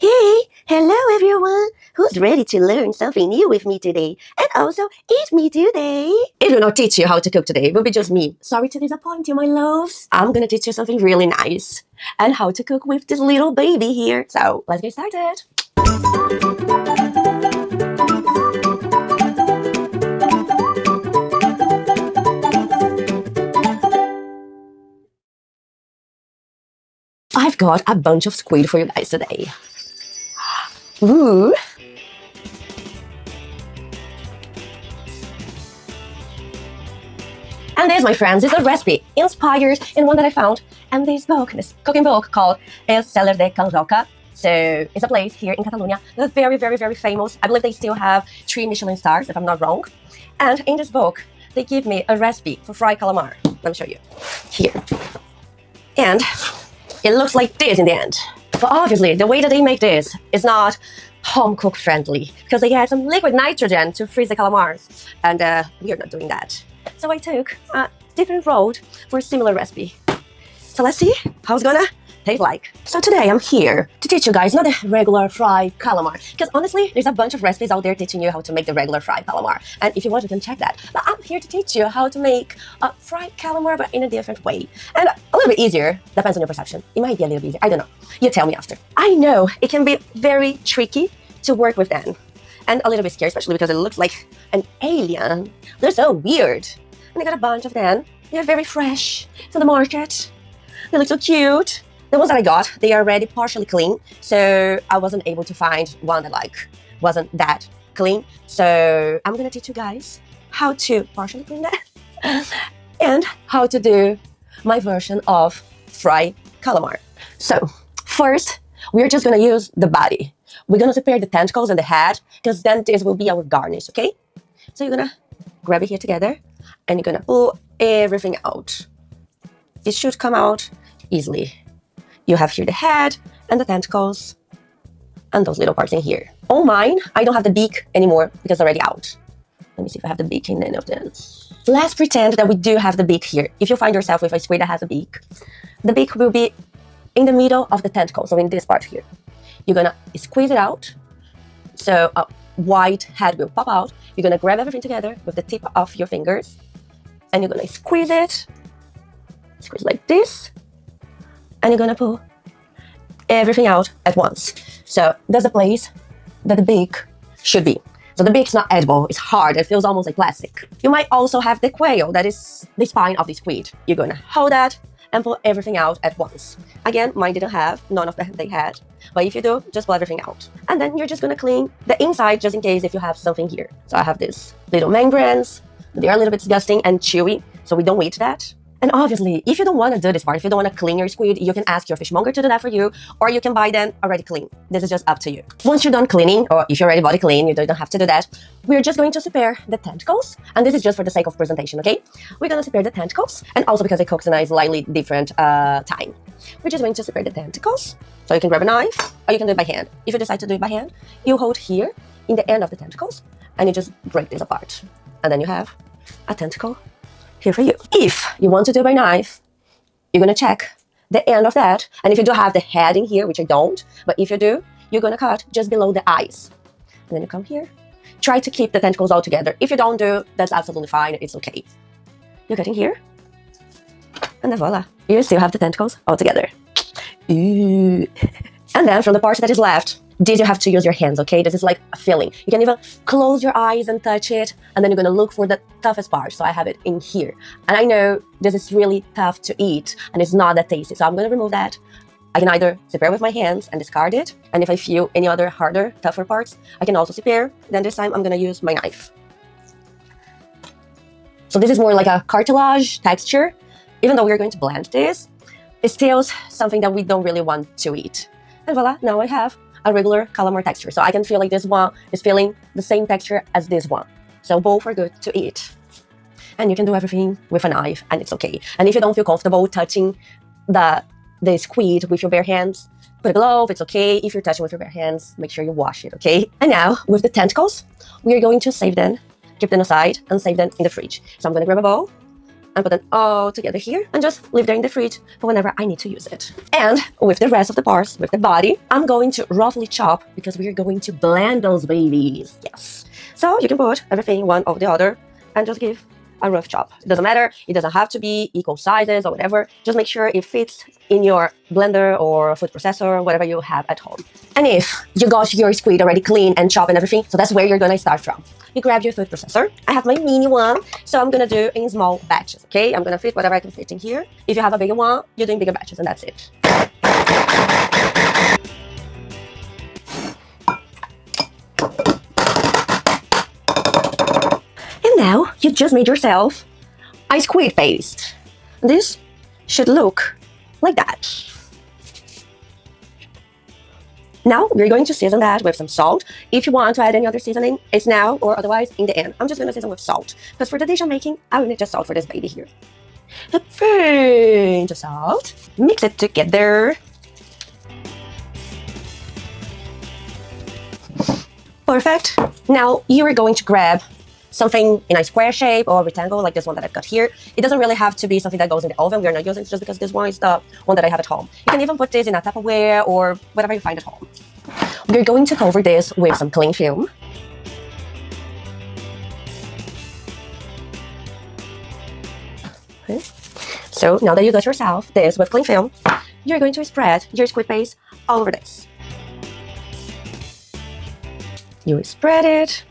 Hey, hello everyone! Who's ready to learn something new with me today? And also eat me today? It will not teach you how to cook today, it will be just me. Sorry to disappoint you, my loves. I'm gonna teach you something really nice. And how to cook with this little baby here. So, let's get started. I've got a bunch of squid for you guys today. Ooh! And this, my friends, is a recipe inspired in one that I found in this book, this cooking book called El Celler de Can Roca. So it's a place here in Catalonia that's very, very, very famous. I believe they still have 3 Michelin stars, if I'm not wrong. And in this book, they give me a recipe for fried calamar. Let me show you. Here. And it looks like this in the end. But obviously, the way that they make this is not home cook friendly because they add some liquid nitrogen to freeze the calamars. And we are not doing that. So I took a different road for a similar recipe. So let's see how it's gonna taste like. So today I'm here to teach you guys not a regular fried calamar, because honestly there's a bunch of recipes out there teaching you how to make the regular fried calamar, and if you want you can check that. But I'm here to teach you how to make a fried calamar but in a different way, and a little bit easier. Depends on your perception. It might be a little bit easier, I don't know, you tell me after. I know it can be very tricky to work with them, and a little bit scary, especially because it looks like an alien. They're so weird. And I got a bunch of them. They're very fresh to the market. They look so cute. The ones that I got, they are already partially clean, so I wasn't able to find one that wasn't that clean. So I'm gonna teach you guys how to partially clean that and how to do my version of fried calamar. So first, we're just gonna use the body. We're gonna separate the tentacles and the head, because then this will be our garnish, okay? So you're gonna grab it here together, and you're gonna pull everything out. It should come out easily. You have here the head and the tentacles and those little parts in here. On mine, I don't have the beak anymore because it's already out. Let me see if I have the beak in any of this. Let's pretend that we do have the beak here. If you find yourself with a squid that has a beak, the beak will be in the middle of the tentacle, so in this part here. You're gonna squeeze it out, so a white head will pop out. You're gonna grab everything together with the tip of your fingers, and you're gonna squeeze it, squeeze like this, and you're gonna pull everything out at once. So that's the place that the beak should be. So the beak's not edible, it's hard, it feels almost like plastic. You might also have the quail, that is the spine of the squid. You're gonna hold that and pull everything out at once. Again, mine didn't have, none of them they had. But if you do, just pull everything out. And then you're just gonna clean the inside just in case if you have something here. So I have these little membranes. They are a little bit disgusting and chewy, so we don't eat that. And obviously, if you don't want to do this part, if you don't want to clean your squid, you can ask your fishmonger to do that for you, or you can buy them already clean. This is just up to you. Once you're done cleaning, or if you're already body clean, you don't have to do that. We're just going to separate the tentacles, and this is just for the sake of presentation, okay? We're going to separate the tentacles, and also because it cooks in a slightly different time. We're just going to separate the tentacles, so you can grab a knife, or you can do it by hand. If you decide to do it by hand, you hold here in the end of the tentacles, and you just break this apart. And then you have a tentacle here for you. If you want to do it by knife, you're gonna check the end of that, and if you do have the head in here, which I don't, but if you do, you're gonna cut just below the eyes. And then you come here, try to keep the tentacles all together. If you don't do, that's absolutely fine, it's okay. You're cutting here, and then voila, you still have the tentacles all together. Ooh. And then from the part that is left, this you have to use your hands, okay? This is like a filling. You can even close your eyes and touch it, and then you're gonna look for the toughest part. So I have it in here. And I know this is really tough to eat, and it's not that tasty. So I'm gonna remove that. I can either separate with my hands and discard it, and if I feel any other harder, tougher parts, I can also separate. Then this time I'm gonna use my knife. So this is more like a cartilage texture. Even though we're going to blend this, it's still something that we don't really want to eat. And voila, now I have a regular calamar texture. So I can feel like this one is feeling the same texture as this one. So both are good to eat. And you can do everything with a knife, and it's okay. And if you don't feel comfortable touching the squid with your bare hands, put a glove, it's okay. If you're touching with your bare hands, make sure you wash it, okay? And now, with the tentacles, we are going to save them, keep them aside, and save them in the fridge. So I'm gonna grab a bowl, and put them all together here and just leave them in the fridge for whenever I need to use it. And with the rest of the parts, with the body, I'm going to roughly chop because we're going to blend those babies. Yes. So you can put everything one over the other and just give a rough chop. It doesn't matter. It doesn't have to be equal sizes or whatever. Just make sure it fits in your blender or food processor, whatever you have at home. And if you got your squid already clean and chopped and everything, so that's where you're gonna start from. You grab your food processor. I have my mini one, so I'm gonna do in small batches, okay? I'm gonna fit whatever I can fit in here. If you have a bigger one, you're doing bigger batches, and that's it. Now, you just made yourself a squid paste. This should look like that. Now, we're going to season that with some salt. If you want to add any other seasoning, it's now or otherwise in the end. I'm just going to season with salt. Because for the dish I'm making, I will need just salt for this baby here. A pinch of salt. Mix it together. Perfect. Now, you are going to grab something in a square shape or rectangle like this one that I've got here. It doesn't really have to be something that goes in the oven. We're not using it just because this one is the one that I have at home. You can even put this in a Tupperware or whatever you find at home. We're going to cover this with some cling film. Okay. So now that you got yourself this with cling film, you're going to spread your squid paste all over this. You spread it.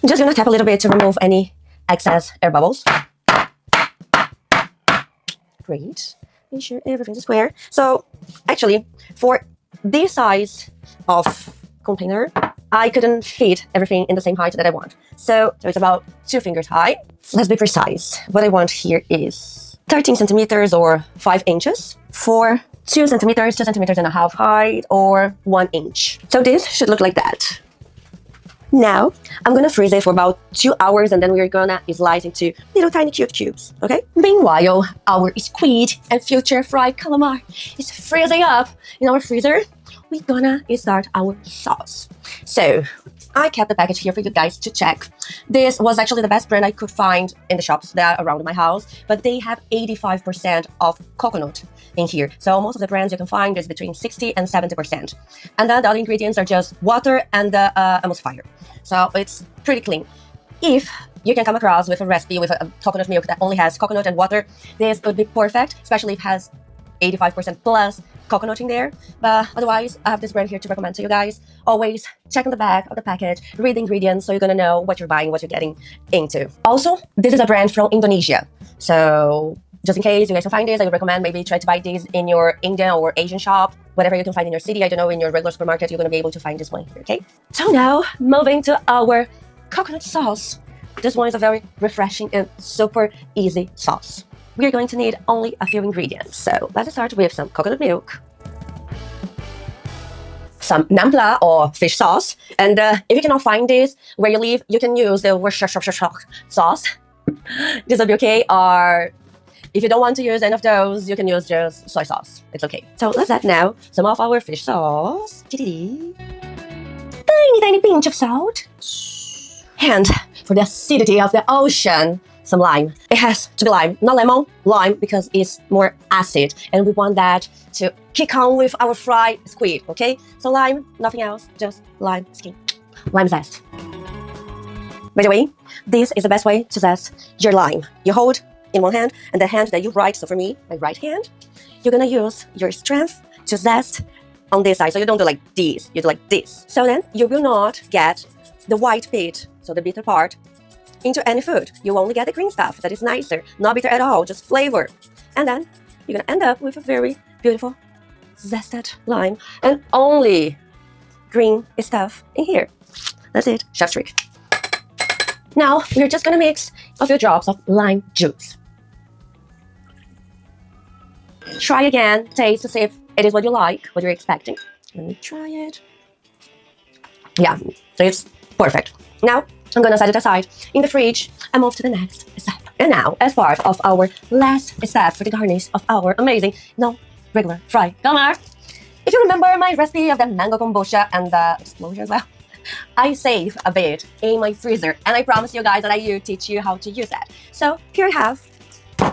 I'm just gonna tap a little bit to remove any excess air bubbles. Great. Make sure everything's square. So, actually, for this size of container, I couldn't fit everything in the same height that I want. So it's about 2 fingers high. Let's be precise. What I want here is 13 centimeters or 5 inches for 2 centimeters, 2 centimeters and a half height, or 1 inch. So this should look like that. Now, I'm gonna freeze it for about 2 hours and then we're gonna slice into little tiny cute cubes, okay? Meanwhile, our squid and future fried calamar is freezing up in our freezer. We're gonna start our sauce. So, I kept the package here for you guys to check. This was actually the best brand I could find in the shops that are around my house, but they have 85% of coconut in here. So most of the brands you can find is between 60 and 70%. And then the other ingredients are just water and the emulsifier. So it's pretty clean. If you can come across with a recipe with a coconut milk that only has coconut and water, this would be perfect, especially if it has 85% plus coconut in there. But otherwise, I have this brand here to recommend to you guys. Always check on the back of the package, read the ingredients so you're gonna know what you're buying, what you're getting into. Also, this is a brand from Indonesia. So just in case you guys can find this, I would recommend maybe try to buy these in your Indian or Asian shop, whatever you can find in your city. I don't know, in your regular supermarket, you're gonna be able to find this one here, okay? So now, moving to our coconut sauce. This one is a very refreshing and super easy sauce. We're going to need only a few ingredients. So let's start with some coconut milk, some nampla or fish sauce. And if you cannot find this where you live, you can use the Worcestershire sauce. This will be okay. Or if you don't want to use any of those, you can use just soy sauce. It's okay. So let's add now some of our fish sauce. Tiny, tiny pinch of salt. And for the acidity of the ocean, some lime. It has to be lime, not lemon, lime, because it's more acid. And we want that to kick on with our fried squid, okay? So lime, nothing else, just lime skin. Lime zest. By the way, this is the best way to zest your lime. You hold in one hand, and the hand that you write, so for me, my right hand, you're gonna use your strength to zest on this side. So you don't do like this, you do like this. So then you will not get the white bit, so the bitter part, into any food. You only get the green stuff that is nicer, not bitter at all, just flavor. And then you're gonna end up with a very beautiful zested lime and only green stuff in here. That's it, chef's trick. Now we're just gonna mix a few drops of lime juice. Try again, taste to see if it is what you like, what you're expecting. Let me try it. Yeah, so it's perfect. Now I'm gonna set it aside in the fridge and move to the next step. And now, as part of our last step for the garnish of our amazing, regular fried calamar, if you remember my recipe of the mango kombucha and the explosion as well, I save a bit in my freezer, and I promise you guys that I will teach you how to use that. So here I have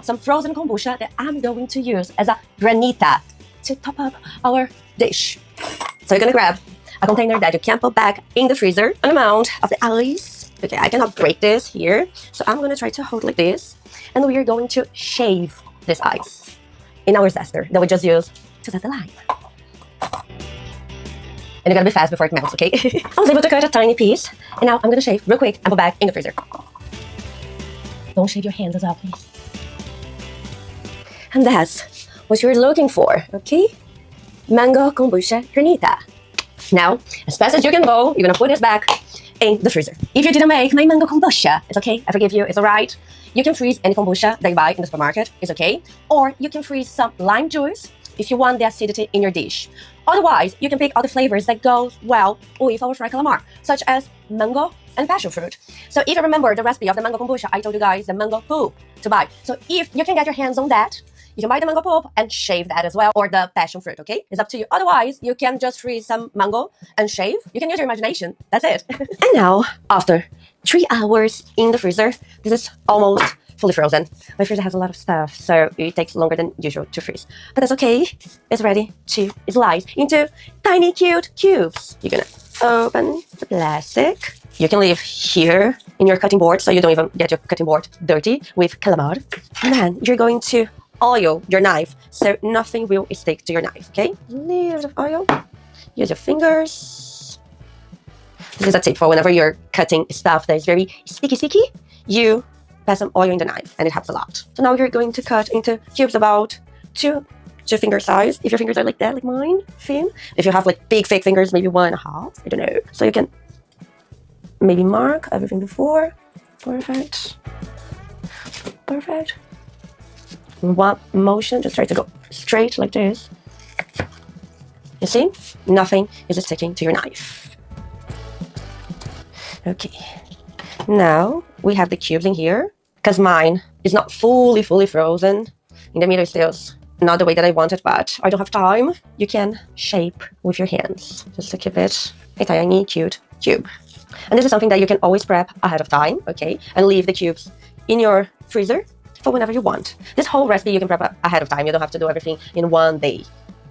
some frozen kombucha that I'm going to use as a granita to top up our dish. So you're gonna grab a container that you can put back in the freezer, an amount of the ice. Okay, I cannot break this here, so I'm gonna try to hold like this, and we are going to shave this ice in our zester that we just used to zest the lime. And you gotta be fast before it melts, okay? I was able to cut a tiny piece, and now I'm gonna shave real quick and put back in the freezer. Don't shave your hands as well, please. And that's what you're looking for, okay? Mango Kombucha Granita. Now, as fast as you can go, you're gonna put this back in the freezer. If you didn't make my mango kombucha, it's okay, I forgive you, it's alright. You can freeze any kombucha that you buy in the supermarket, it's okay. Or you can freeze some lime juice if you want the acidity in your dish. Otherwise, you can pick other flavors that go well with our fried calamar, such as mango and passion fruit. So if you remember the recipe of the mango kombucha, I told you guys the mango pulp to buy. So if you can get your hands on that, you can buy the mango pulp and shave that as well, or the passion fruit, okay? It's up to you. Otherwise, you can just freeze some mango and shave. You can use your imagination. That's it. And now, after 3 hours in the freezer, this is almost fully frozen. My freezer has a lot of stuff, so it takes longer than usual to freeze. But that's okay. It's ready to slice into tiny cute cubes. You're gonna open the plastic. You can leave here in your cutting board, so you don't even get your cutting board dirty with calamar. And then you're going to oil your knife, so nothing will stick to your knife, okay? A little bit of oil. Use your fingers. This is a tip for whenever you're cutting stuff that is very sticky. You pass some oil in the knife, and it helps a lot. So now you're going to cut into cubes about two finger size. If your fingers are like that, like mine, thin. If you have like big fake fingers, maybe 1.5. I don't know. So you can maybe mark everything before. Perfect. Perfect. In one motion, just try to go straight like this. You see? Nothing is sticking to your knife. Okay. Now we have the cubes in here, because mine is not fully frozen. In the middle is still not the way that I want it, but I don't have time. You can shape with your hands just to keep it a tiny cute cube. And this is something that you can always prep ahead of time, okay? And leave the cubes in your freezer for whenever you want. This whole recipe you can prep ahead of time. You don't have to do everything in one day.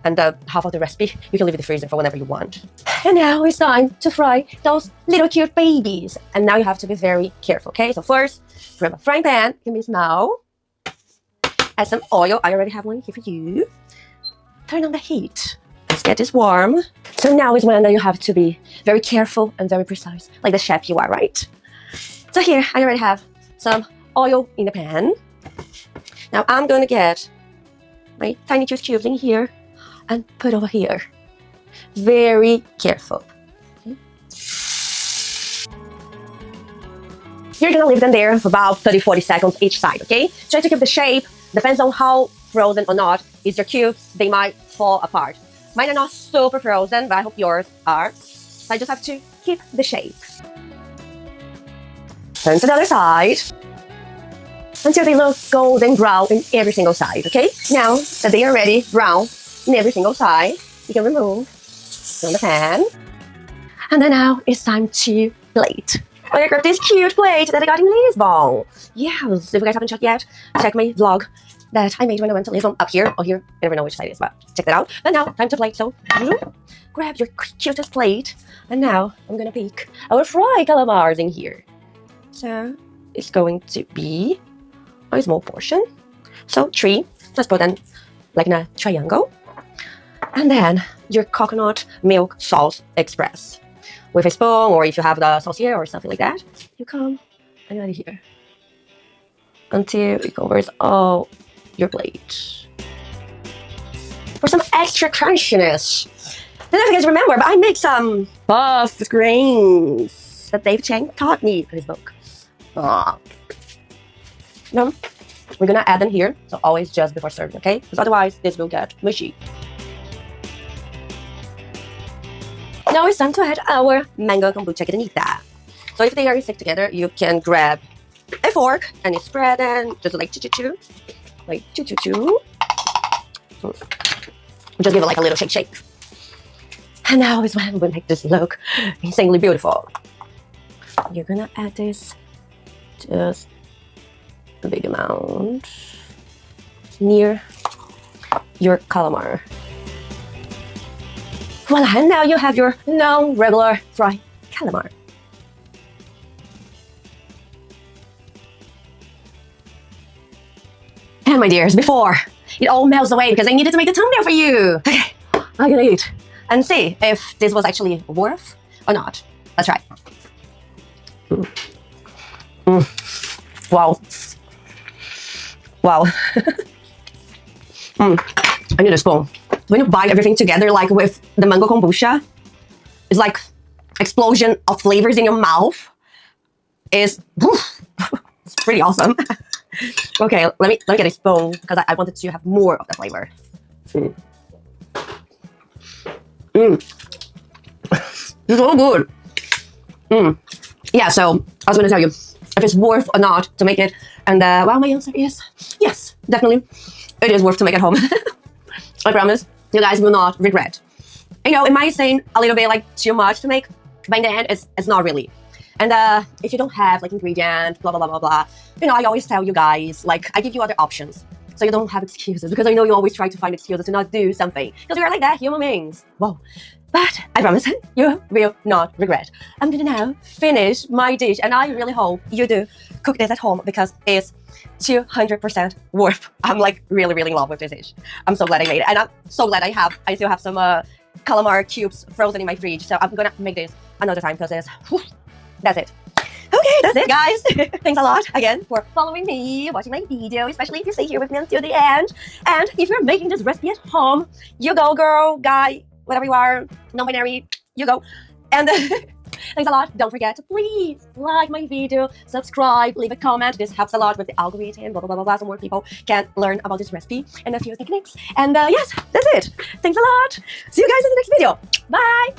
And half of the recipe you can leave in the freezer for whenever you want. And now it's time to fry those little cute babies. And now you have to be very careful, okay? So first, grab a frying pan. It can be small. Add some oil. I already have one here for you. Turn on the heat. Let's get this warm. So now is when you have to be very careful and very precise, like the chef you are, right? So here, I already have some oil in the pan. Now I'm gonna get my tiny juice cubes in here and put over here. Very careful. Okay. You're gonna leave them there for about 30-40 seconds each side, okay? Try to keep the shape. Depends on how frozen or not is your cubes. They might fall apart. Mine are not super frozen, but I hope yours are. So I just have to keep the shape. Turn to the other side until they look golden brown in every single side, okay? Now that they are already brown in every single side, you can remove from the pan. And then now it's time to plate. I got this cute plate that I got in Lisbon. Yes, if you guys haven't checked yet, check my vlog that I made when I went to Lisbon, up here or here. I never know which side it is, but check that out. And now, time to plate. So, grab your cutest plate. And now, I'm gonna pick our fried calamars in here. So, it's going to be a small portion. So, 3. Just put them like in a triangle. And then, your coconut milk sauce express. With a spoon, or if you have the saucier or something like that, you come and you add it here until it covers all your plate. For some extra crunchiness. I don't know if you guys remember, but I made some puff grains that Dave Chang taught me in his book. Now, we're gonna add them here, so always just before serving, okay? Because otherwise, this will get mushy. Now it's time to add our mango kombucha granita. So if they are stick together, you can grab a fork and you spread them just like choo-choo-choo. Like choo-choo-choo. Just give it like a little shake. And now is when we make this look insanely beautiful. You're gonna add this just a big amount near your calamar. Voila, and now you have your non-regular fried calamar. And my dears, before it all melts away, because I needed to make the thumbnail for you. Okay, I'm gonna eat and see if this was actually worth or not. Let's try. Wow. Wow. I need a spoon. When you bite everything together, like with the mango kombucha, it's like explosion of flavors in your mouth. It's pretty awesome. Okay, let me get a spoon because I wanted to have more of the flavor. It's so good. Yeah, so I was going to tell you if it's worth or not to make it, and well, my answer is yes, definitely. It is worth to make at home. I promise you guys will not regret. You know, it might seem a little bit like too much to make, but in the end, it's not really. And if you don't have like ingredients, blah, blah, blah, blah, blah, you know, I always tell you guys, like, I give you other options. So you don't have excuses, because I know you always try to find excuses to not do something. Because we are like that, human beings. Whoa. But I promise you will not regret. I'm gonna now finish my dish, and I really hope you do cook this at home because it's 200% worth. I'm like really, really in love with this dish. I'm so glad I made it, and I'm so glad I still have some calamar cubes frozen in my fridge. So I'm gonna make this another time because that's it. Okay, that's it, guys. Thanks a lot again for following me, watching my video, especially if you stay here with me until the end. And if you're making this recipe at home, you go, girl, guy, whatever you are, non-binary, you go. And thanks a lot. Don't forget to please like my video, subscribe, leave a comment. This helps a lot with the algorithm, blah, blah, blah, blah, blah, so more people can learn about this recipe and a few techniques. And yes, that's it. Thanks a lot. See you guys in the next video. Bye.